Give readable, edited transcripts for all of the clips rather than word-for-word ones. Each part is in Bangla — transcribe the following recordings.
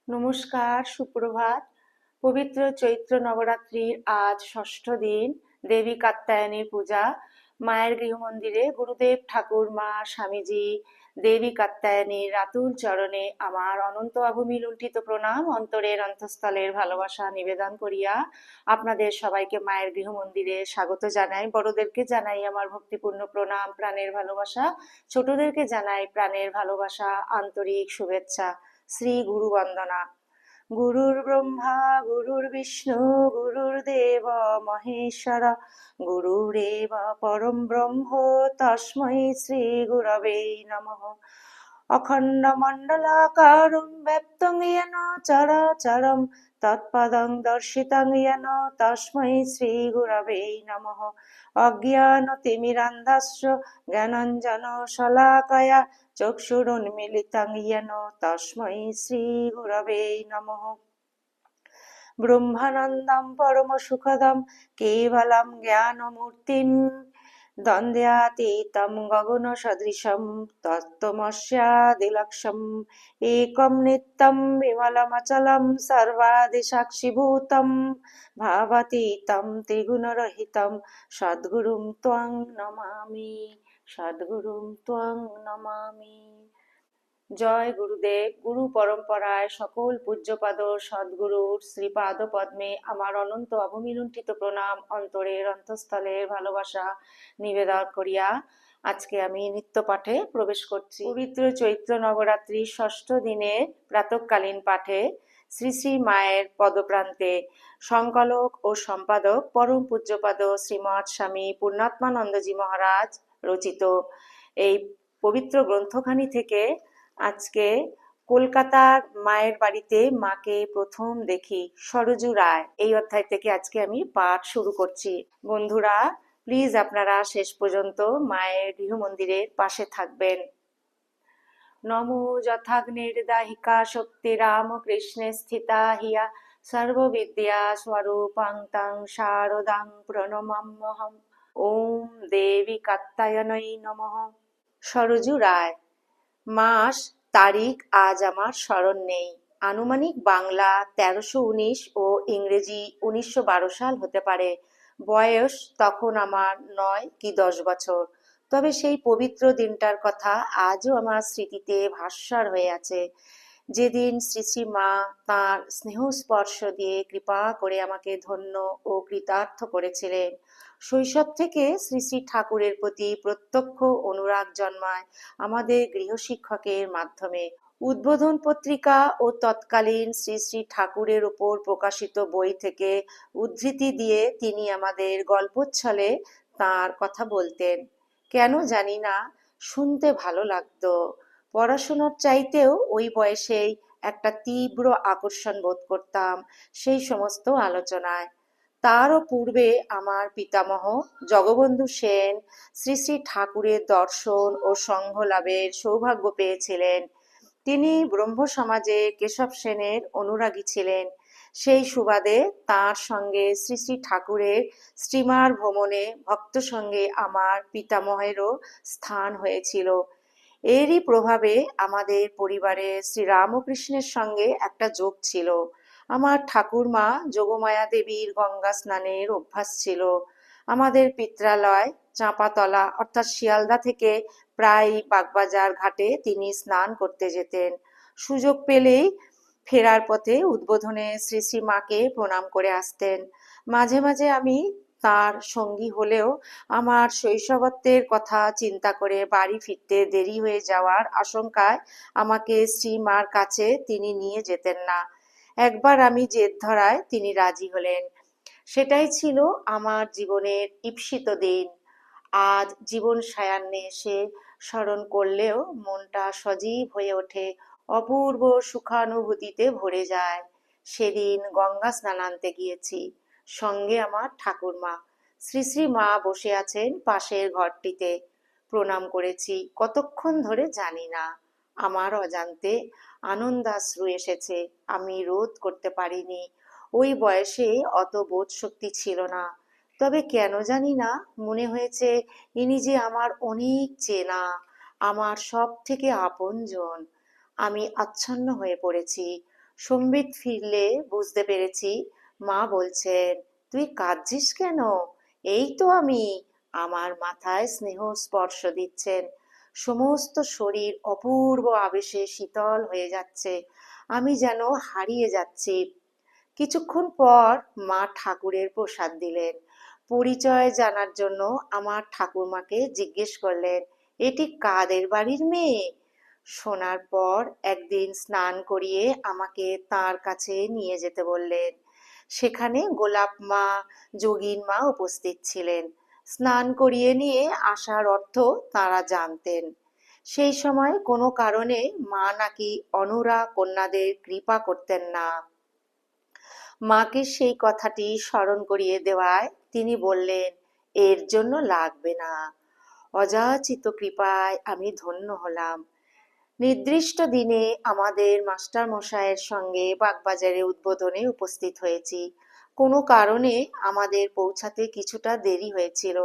নমস্কার, সুপ্রভাত। পবিত্র চৈত্র নবরাত্রির আজ ষষ্ঠ দিন। দেবী কাত্যায়নীর পূজা। মায়ের গৃহমন্দিরে গুরুদেব ঠাকুর, মা, স্বামীজি, দেবী কাত্যায়নীর রাতুল চরণে আমার অনন্ত অভূমি লুণ্ঠিত প্রণাম, অন্তরের অন্তঃস্থলের ভালোবাসা নিবেদন করিয়া আপনাদের সবাইকে মায়ের গৃহমন্দিরে স্বাগত জানাই। বড়দেরকে জানাই আমার ভক্তিপূর্ণ প্রণাম, প্রাণের ভালোবাসা। ছোটদেরকে জানাই প্রাণের ভালোবাসা, আন্তরিক শুভেচ্ছা। শ্রী গুরু বন্দনা। গুরুর ব্রহ্মা গুরুর্বিষ্ণু গুরুর্দেব মহেশ্বর গুরুরেব পরম ব্রহ্ম তস্मै শ্রী গুরবে নমঃ। অখণ্ডমণ্ডলাকারं ব্যক্तं येन চরাচরं তৎপদং দর্শিतं येन তস্मै শ্রী গুরবে নমঃ। অজ্ঞানতিমিরান্ধস্য জ্ঞানাঞ্জনশলাকয়া চক্ষুরুন্মিলিतं येन তস্मै শ্রী গুরবে নমঃ। ব্রহ্মানন্দম পরমসুখদম কেবলম জ্ঞানমূর্তিম দ্বন্দ্বাতীতম গগনসদৃশম তত্ত্বমস্যাদিলক্ষ্যম একম নিত্যম বিমলমচলম সর্বাদিসাক্ষিভূতম ভাবাতীতম ত্রিগুণরহিতম সদ্গুরুম ত্বং নমামি। সদ্গুরুম ত্বং নমামি। জয় গুরুদেব। গুরু পরম্পরায় সকল পূজ্যপাদ সদ্গুরুর শ্রীপাদ পদ্মে আমার অনন্ত অবমিলুণ্ঠিত প্রণাম, অন্তরের অন্তঃস্থলের ভালোবাসা নিবেদন করিয়া আজকে আমি নিত্য পাঠে প্রবেশ করছি। পবিত্র চৈত্র নবরাত্রি ষষ্ঠ দিনের প্রাতঃকালীন পাঠে শ্রী শ্রী মায়ের পদপ্রান্তে সংকলক ও সম্পাদক পরম পূজ্যপাদ শ্রীমৎ স্বামী পূর্ণাত্মানন্দজি মহারাজ রচিত এই পবিত্র গ্রন্থখানি থেকে আজকে কলকাতার মায়ের বাড়িতে মাকে প্রথম দেখি, সরজু রায়, এই অধ্যায় থেকে আজকে আমি পাঠ শুরু করছি। বন্ধুরা, প্লিজ আপনারা শেষ পর্যন্ত মায়ের গৃহমন্দিরের পাশে থাকবেন। নমো যথাগ্নির্দাহিকা শক্তি রামকৃষ্ণে স্থিতা হিয়া সর্ববিদ্যা স্বরূপাং তাং শারদাং প্রণমাম্যহম। ওম দেবী কাত্যায়নী নমঃ। সরজু রায়। মাস তারিখ আজ আমার স্মরণ নেই। আনুমানিক বাংলা 1319 ও ইংরেজি 1912 সাল হতে পারে। বয়স তখন আমার 9 কি 10 বছর। তবে সেই পবিত্র দিনটার কথা আজও আমার স্মৃতিতে ভাস্বর হয়ে আছে, যেদিন শ্রী শ্রী মা তাঁর স্নেহস্পর্শ দিয়ে কৃপা করে আমাকে ধন্য ও কৃতার্থ করেছিলেন। শৈশব থেকে শ্রী শ্রী ঠাকুরের প্রতি প্রত্যক্ষ অনুরাগ জন্মায় আমাদের গৃহশিক্ষকের মাধ্যমে। উদ্বোধন পত্রিকা ও তৎকালীন শ্রী শ্রী ঠাকুরের উপর প্রকাশিত বই থেকে উদ্ধৃতি দিয়ে তিনি আমাদের গল্পচ্ছলে তাঁর কথা বলতেন। কেন জানি না, শুনতে ভালো লাগতো। পড়াশোনার চাইতেও ওই বয়সেই একটা তীব্র আকর্ষণ বোধ করতাম সেই সমস্ত আলোচনায়। তারও পূর্বে আমার পিতামহ জগবন্ধু সেন শ্রী শ্রী ঠাকুরের দর্শন ও সঙ্গ লাভের সৌভাগ্য পেয়েছিলেন। তিনি ব্রহ্ম সমাজে কেশব সেনের অনুরাগী ছিলেন। সেই সুবাদে তাঁর সঙ্গে শ্রী শ্রী ঠাকুরের স্টিমার ভ্রমণে ভক্ত সঙ্গে আমার পিতামহেরও স্থান হয়েছিল। এরই প্রভাবে আমাদের পরিবারে শ্রীরামকৃষ্ণের সঙ্গে একটা যোগ ছিল। আমার ঠাকুরমা যোগমায়া দেবীর গঙ্গা স্নানের অভ্যাস ছিল। আমাদের পিত্রালয় চাঁপাতলা অর্থাৎ শিয়ালদা থেকে প্রায় বাগবাজার ঘাটে তিনি স্নান করতে যেতেন। সুযোগ পেলেই ফেরার পথে উদ্বোধনে শ্রী শ্রী মাকে প্রণাম করে আসতেন। মাঝে মাঝে আমি তার সঙ্গী হলেও আমার শৈশবত্বের কথা চিন্তা করে বাড়ি ফিরতে দেরি হয়ে যাওয়ার আশঙ্কায় আমাকে শ্রীমার কাছে তিনি নিয়ে যেতেন না। একবার আমি জেদ ধরায় তিনি রাজি হলেন। সেটাই ছিল আমার জীবনের ঈপ্সিত দিন। আজ জীবন সায়ান্নে এসে স্মরণ করলেও মনটা সজীব হয়ে ওঠে, অপূর্ব সুখানুভূতিতে ভরে যায়। সেদিন গঙ্গা স্নান আনতে গিয়েছি, সঙ্গে আমার ঠাকুরমা। শ্রী শ্রী মা বসে আছেন পাশের ঘরটিতে। প্রণাম করেছি কতক্ষণ ধরে জানি না। আমার অজান্তে আনন্দাশ্রু এসেছে, আমি রোধ করতে পারিনি। ওই বয়সে অত বোধ শক্তি ছিল না। তবে কেন জানি না মনে হয়েছে ইনি যে আমার অনেক চেনা, আমার সব থেকে আপনজন। আমি আচ্ছন্ন হয়ে পড়েছি। সম্বিত ফিরলে বুঝতে পেরেছি মা বলছেন, তুই কাঁদছিস কেন? এই তো আমি। আমার মাথায় স্নেহ স্পর্শ দিচ্ছেন। সমস্ত শরীর অপূর্ব আবেশে শীতল হয়ে যাচ্ছে। আমি যেন হারিয়ে যাচ্ছি। কিছুক্ষণ পর মা ঠাকুরের প্রসাদ দিলেন। পরিচয় জানার জন্য আমার ঠাকুরমাকে জিজ্ঞেস করলেন, এটি কাদের বাড়ির মেয়ে? শোনার পর একদিন স্নান করিয়ে আমাকে তার কাছে নিয়ে যেতে বললেন। সেখানে গোলাপ মা, যোগীন মা উপস্থিত ছিলেন। স্নান করিয়ে নিয়ে আসার অর্থ তারা জানতেন। সেই সময় কোনো কারণে মা নাকি অনুরা কন্যাদের কৃপা করতেন না। মাকে সেই কথাটি স্মরণ করিয়ে দেওয়ায় তিনি বললেন, এর জন্য লাগবে না। অযাচিত কৃপায় আমি ধন্য হলাম। নির্দিষ্ট দিনে আমাদের মাস্টার মশাইয়ের সঙ্গে বাগবাজারে উদ্বোধনে উপস্থিত হয়েছি। কোনো কারণে আমাদের পৌঁছাতে কিছুটা দেরি হয়েছিল।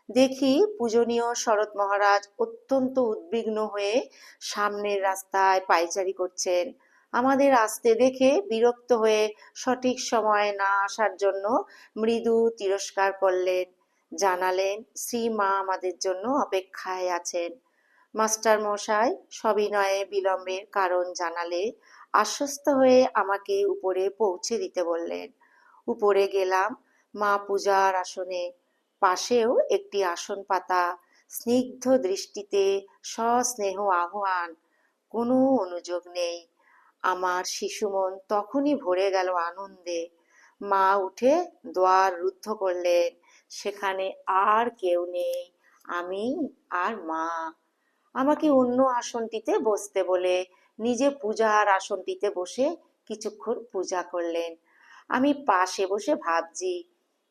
দেখি পূজনীয় শরৎ মহারাজ অত্যন্ত উদ্বিগ্ন হয়ে সামনের রাস্তায় পায়চারি করছেন। আমাদের আসতে দেখে বিরক্ত হয়ে সঠিক সময়ে না আসার জন্য মৃদু তিরস্কার করলেন। জানালেন শ্রীমা আমাদের জন্য অপেক্ষায় আছেন। মাস্টার মশাই সবিনয়ে বিলম্বের কারণ জানালে আশ্বস্ত হয়ে আমাকে উপরে পৌঁছে দিতে বললেন। উপরে গেলাম। মা পূজার আসনে, পাশেও একটি আসন পাতা। স্নিগ্ধ দৃষ্টিতে সস্নেহ আহ্বান, কোনো অনুযোগ নেই। আমার শিশুমন তখনই ভরে গেল আনন্দে। মা উঠে দ্বার রুদ্ধ করলেন। সেখানে আর কেউ নেই, আমি আর মা। আমাকে অন্য আসনটিতে বসতে বলে নিজে পূজার আসনটিতে বসে কিছুক্ষণ পূজা করলেন। আমি পাশে বসে ভাবছি,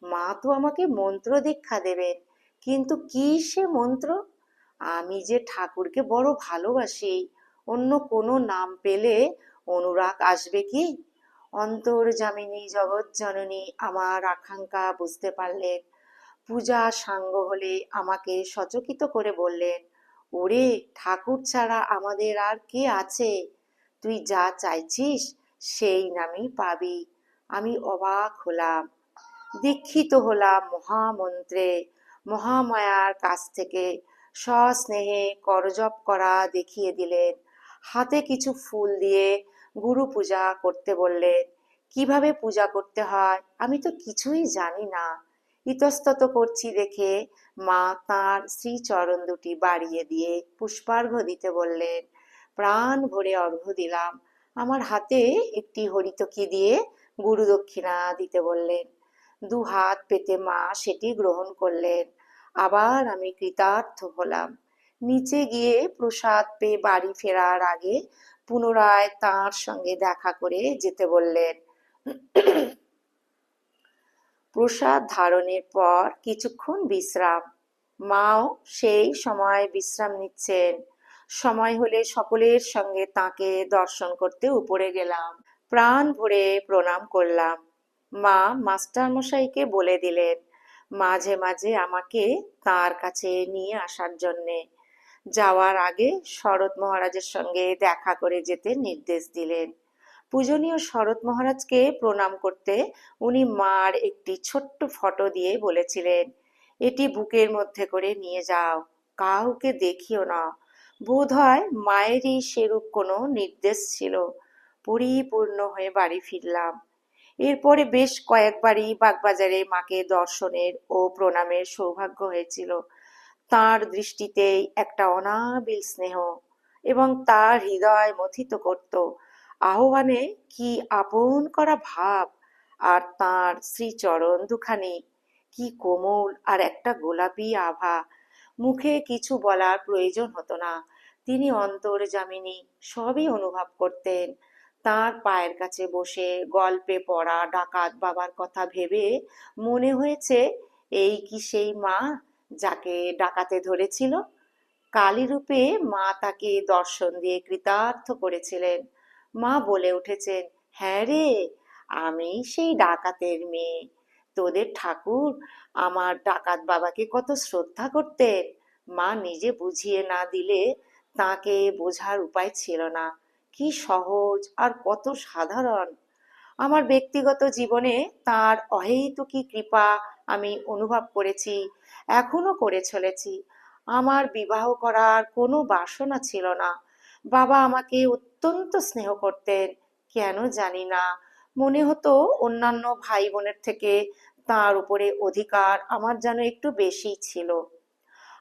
মা তো আমাকে মন্ত্র দীক্ষা দেবেন, কিন্তু কি সে মন্ত্র? আমি যে ঠাকুরকে বড় ভালোবাসি, অন্য কোনো নাম পেলে অনুরাগ আসবে কি? অন্তর্যামিনী জগৎজননী আমার আকাঙ্ক্ষা বুঝতে পারলেন। পূজা সাঙ্গ হলে আমাকে সচকিত করে বললেন, ওরে, ঠাকুর ছাড়া আমাদের আর কে আছে? তুই যা চাইছিস সেই নামই পাবি। আমি অবাক হলাম, দীক্ষিত হলাম মহামন্ত্রে। মহামায়ার কাছ থেকে সস্নেহে করজপ করা দেখিয়ে দিলেন। হাতে কিছু ফুল দিয়ে গুরু পূজা করতে বললেন। কিভাবে পূজা করতে হয় আমি তো কিছুই জানি না। ইতস্তত করছি দেখে মা তাঁর শ্রীচরণ দুটি বাড়িয়ে দিয়ে পুষ্পার্ঘ্য দিতে বললেন। প্রাণ ভরে অর্ঘ্য দিলাম। আমার হাতে একটি হরিতকি দিয়ে গুরু দক্ষিণা দিতে বললেন। দু হাত পেতে মা সেটি গ্রহণ করলেন। আবার আমি কৃতার্থ হলাম। নিচে গিয়ে প্রসাদ পেয়ে বাড়ি ফেরার আগে পুনরায় তাঁর সঙ্গে দেখা করে যেতে বললেন। প্রসাদ ধারণের পর কিছুক্ষণ বিশ্রাম। মাও সেই সময় বিশ্রাম নিচ্ছেন। সময় হলে সকলের সঙ্গে তাকে দর্শন করতে উপরে গেলাম। প্রাণ ভরে প্রণাম করলাম। মা মাস্টার মশাইকে বলে দিলেন মাঝে মাঝে আমাকে তার কাছে নিয়ে আসার জন্যে। যাওয়ার আগে শরৎ মহারাজের সঙ্গে দেখা করে যেতে নির্দেশ দিলেন। পূজনীয় শরৎ মহারাজকে প্রণাম করতে উনি মার একটি ছোট্ট ফটো দিয়ে বলেছিলেন, এটি বুকের মধ্যে করে নিয়ে যাও, কাউকে দেখিও না। বোধ হয় মায়েরই সেরূপ কোনো নির্দেশ ছিল। পরিপূর্ণ হয়ে বাড়ি ফিরলাম। এরপরে বেশ কয়েকবারই বাগবাজারে মাকে দর্শনের ও প্রণামের সৌভাগ্য হয়েছিল। তাঁর দৃষ্টিতেই একটা অনাবিল স্নেহ, এবং তার হৃদয় মথিত করত। আহ্বানে কি আপন করা ভাব, আর তাঁর শ্রীচরণ দুখানি কি কোমল আর একটা গোলাপি আভা। মুখে কিছু বলার প্রয়োজন হতো না, তিনি অন্তর্যামিনী, সবই অনুভব করতেন। তাঁর পায়ের কাছে বসে গল্পে পড়া ডাকাত বাবার কথা ভেবে মনে হয়েছে, এই কি সেই মা যাকে ডাকাতে ধরেছিল? কালীরূপে মা তাকে দর্শন দিয়ে কৃতার্থ করেছিলেন। মা বলে উঠেছেন, হ্যাঁ রে, আমি সেই ডাকাতের মেয়ে। তোদের ঠাকুর আমার ডাকাত বাবাকে কত শ্রদ্ধা করতেন। মা নিজে বুঝিয়ে না দিলে তাকে বোঝার উপায় ছিল না, কি সহজ আর কত সাধারণ। আমার ব্যক্তিগত জীবনে তার অহেতুকী কৃপা আমি অনুভব করেছি, এখনো করে চলেছি। আমার বিবাহ করার কোনো বাসনা ছিল না। বাবা আমাকে অত্যন্ত স্নেহ করতেন, কেন জানি না। মনে হতো অন্যান্য ভাই বোনের থেকে তার উপরে অধিকার আমার যেন একটু বেশি ছিল।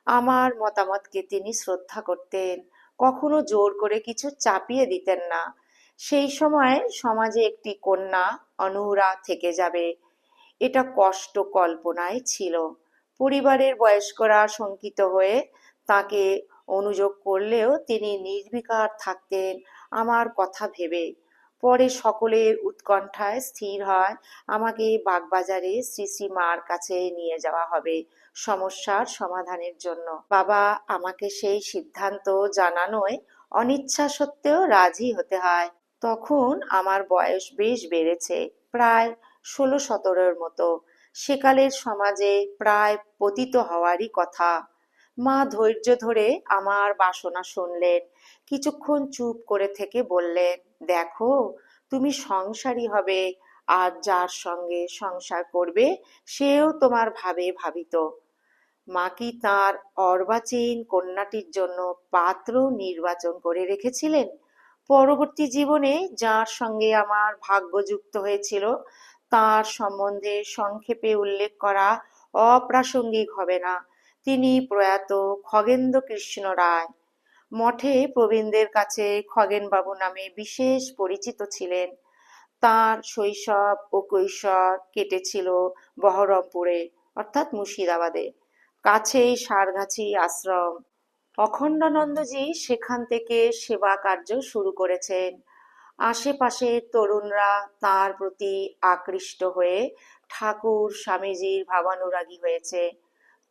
আমার মতামতকে তিনি শ্রদ্ধা করতেন, কখনো জোর করে কিছু চাপিয়ে দিতেন না। সেই সময় সমাজে একটি কন্যা অনহুরা থেকে যাবে, এটা কষ্ট কল্পনায় ছিল। পরিবারের বয়স্করা শঙ্কিত হয়ে তাকে অনুযোগ করলেও তিনি নির্বিকার থাকতেন আমার কথা ভেবে। পরে সকলের উৎকণ্ঠায় স্থির হয় আমাকে বাগবাজারে শ্রী শ্রী মার কাছে নিয়ে যাওয়া হবে সমস্যার সমাধানের জন্য। বাবা আমাকে সেই সিদ্ধান্ত জানানোয় অনিচ্ছা সত্ত্বেও রাজি হতে হয়। তখন আমার বয়স বেশ বেড়েছে, প্রায় 16-17 মতো। সেকালের সমাজে প্রায় পতিত হওয়ারই কথা। মা ধৈর্য ধরে আমার বাসনা শুনলেন, কিছুক্ষণ চুপ করে থেকে বললেন, দেখো, তুমি সংসারী হবে, আর যার সঙ্গে সংসার করবে সেও তোমার ভাবে ভাবিত। মা কি তাঁর অর্বাচীন কন্যাটির জন্য পাত্র নির্বাচন করে রেখেছিলেন? পরবর্তী জীবনে যার সঙ্গে আমার ভাগ্য যুক্ত হয়েছিল তার সম্বন্ধে সংক্ষেপে উল্লেখ করা অপ্রাসঙ্গিক হবে না। তিনি প্রয়াত খগেন্দ্র কৃষ্ণ রায়। মঠে প্রবীণদের কাছে খগেনবাবু নামে বিশেষ পরিচিত ছিলেন। তার শৈশব ও কৈশোর কেটেছিল বহরমপুরে, অর্থাৎ মুর্শিদাবাদে। কাছেই সারগাছি আশ্রম। অখণ্ডানন্দজি সেখান থেকে সেবা কার্য শুরু করেছেন। আশেপাশের তরুণরা তার প্রতি আকৃষ্ট হয়ে ঠাকুর স্বামীজির ভাবানুরাগী হয়েছে।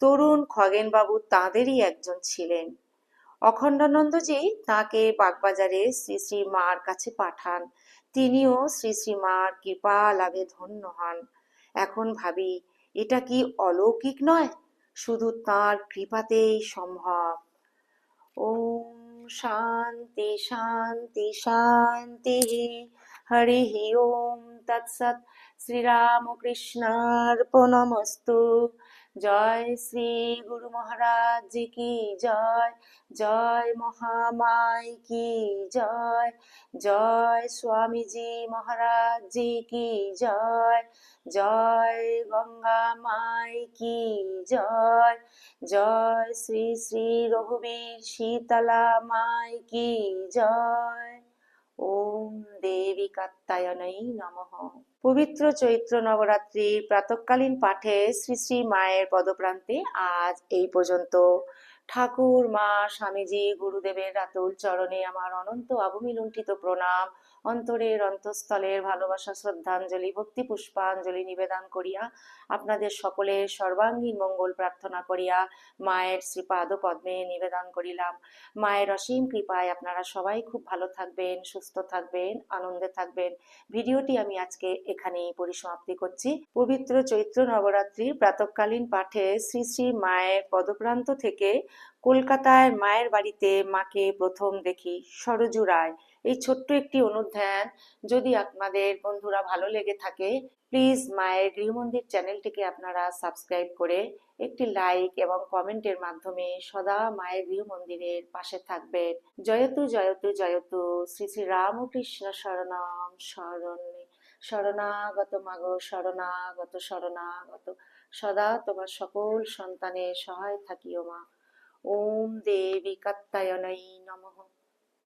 তরুণ খগেনবাবু তাঁদেরই একজন ছিলেন। অখণ্ডানন্দজি তাকে বাগবাজারে শ্রী শ্রী মার কাছে পাঠান। তিনিও শ্রী শ্রী মার কৃপা লাভে ধন্য হন। এখন ভাবি, এটা কি অলৌকিক নয়? শুধু তাঁর কৃপাতেই সম্ভব। ओम शांति शांति शांति। हरि ओम तत्सत। श्री राम कृष्णार्पणमस्तु। जय श्री गुरु महाराज जी की जय। जय महामाई की जय। जय स्वामी जी महाराज जी की जय। जय गंगा माई की जय। जय श्री श्री रघुवीर शीतला माई की जय। ওম দেবী কাত্যায়নাই নমঃ। পবিত্র চৈত্র নবরাত্রির প্রাতঃকালীন পাঠে শ্রী শ্রী মায়ের পদপ্রান্তে আজ এই পর্যন্ত। ঠাকুর মা স্বামীজি গুরুদেবের রাতুল চরণে আমার অনন্ত অবমি লুণ্ঠিত প্রণাম, অন্তরের অন্তঃস্থলের ভালোবাসা শ্রদ্ধাঞ্জলি ভক্তি পুষ্পাঞ্জলি নিবেদন করিয়া আপনাদের সকলের সর্বাঙ্গীন মঙ্গল প্রার্থনা করিয়া মায়ের শ্রীপাদ পদ্মে নিবেদন করিলাম। মায়ের অসীম কৃপায় আপনারা সবাই খুব ভালো থাকবেন, সুস্থ থাকবেন, আনন্দে থাকবেন। ভিডিওটি আমি আজকে এখানেই পরিসমাপ্তি করছি। পবিত্র চৈত্র নবরাত্রির প্রাতঃকালীন পাঠে শ্রী শ্রী মায়ের পদপ্রান্ত থেকে কলকাতায় মায়ের বাড়িতে মাকে প্রথম দেখি সরজু রায়। এই ছোট্ট একটি অনুধ্যান যদি আপনাদের বন্ধুরা ভালো লেগে থাকে, প্লিজ মায়ের গৃহমন্দির চ্যানেলটিকে আপনারা সাবস্ক্রাইব করে একটি লাইক এবং কমেন্টের মাধ্যমে সদা মায়ের গৃহমন্দিরের পাশে থাকবেন। জয়তু জয়তু জয়তু শ্রী শ্রী রামকৃষ্ণ শরণাম শরণ্যে। শরণাগত মাগো শরণাগত শরণাগত। সদা তোমার সকল সন্তানের সহায় থাকিও মা। ওম দেবী কাত্যায়নাই নমঃ।